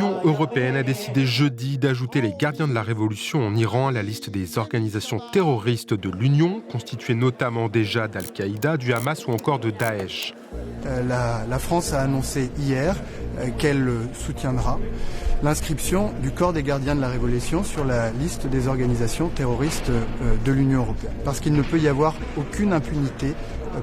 L'Union européenne a décidé jeudi d'ajouter les gardiens de la révolution en Iran à la liste des organisations terroristes de l'Union, constituées notamment déjà d'Al-Qaïda, du Hamas ou encore de Daesh. La France a annoncé hier qu'elle soutiendra l'inscription du corps des gardiens de la Révolution sur la liste des organisations terroristes de l'Union européenne. Parce qu'il ne peut y avoir aucune impunité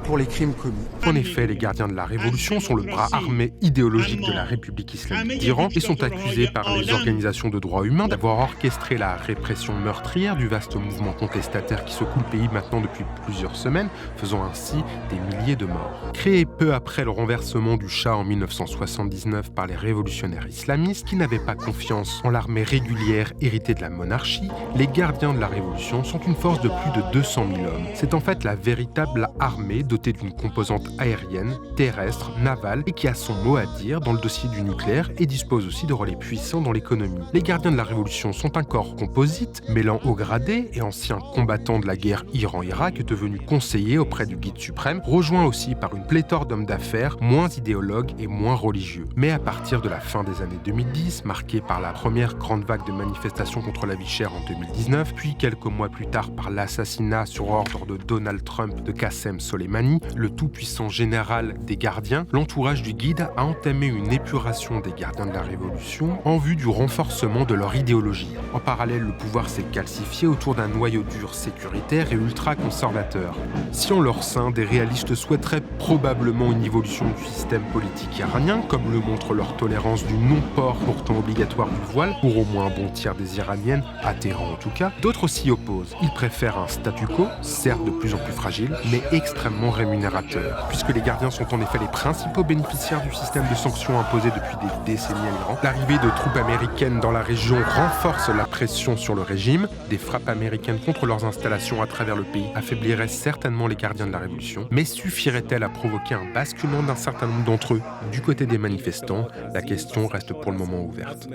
pour les crimes commis. En effet, les gardiens de la Révolution sont le bras armé idéologique de la République islamique d'Iran et sont accusés par les organisations de droits humains d'avoir orchestré la répression meurtrière du vaste mouvement contestataire qui secoue le pays maintenant depuis plusieurs semaines, faisant ainsi des milliers de morts. Créés peu après le renversement du Shah en 1979 par les révolutionnaires islamistes qui n'avaient pas confiance en l'armée régulière héritée de la monarchie, les gardiens de la Révolution sont une force de plus de 200 000 hommes. C'est en fait la véritable armée dotée d'une composante aérienne, terrestre, navale et qui a son mot à dire dans le dossier du nucléaire et dispose aussi de relais puissants dans l'économie. Les gardiens de la Révolution sont un corps composite, mêlant hauts gradés et anciens combattants de la guerre Iran-Irak devenus conseillers auprès du guide suprême, rejoints aussi par une pléthore d'hommes d'affaires moins idéologues et moins religieux. Mais à partir de la fin des années 2010, marquée par la première grande vague de manifestations contre la vie chère en 2019, puis quelques mois plus tard par l'assassinat sur ordre de Donald Trump de Qassem Soleimani, le tout-puissant général des gardiens, l'entourage du guide a entamé une épuration des gardiens de la Révolution en vue du renforcement de leur idéologie. En parallèle, le pouvoir s'est calcifié autour d'un noyau dur sécuritaire et ultra-conservateur. Si en leur sein, des réalistes souhaiteraient probablement une évolution du système politique iranien, comme le montre leur tolérance du non-port pourtant obligatoire du voile, pour au moins un bon tiers des Iraniennes, à Téhéran en tout cas, d'autres s'y opposent. Ils préfèrent un statu quo, certes de plus en plus fragile, mais extrêmement rémunérateur, puisque les gardiens sont en effet les principaux bénéficiaires du système de sanctions imposé depuis des décennies à l'Iran. L'arrivée de troupes américaines dans la région renforce la pression sur le régime. Des frappes américaines contre leurs installations à travers le pays affaibliraient certainement les gardiens de la Révolution, mais suffirait-elle à provoquer un basculement d'un certain nombre d'entre eux du côté des manifestants? La question reste pour le moment ouverte.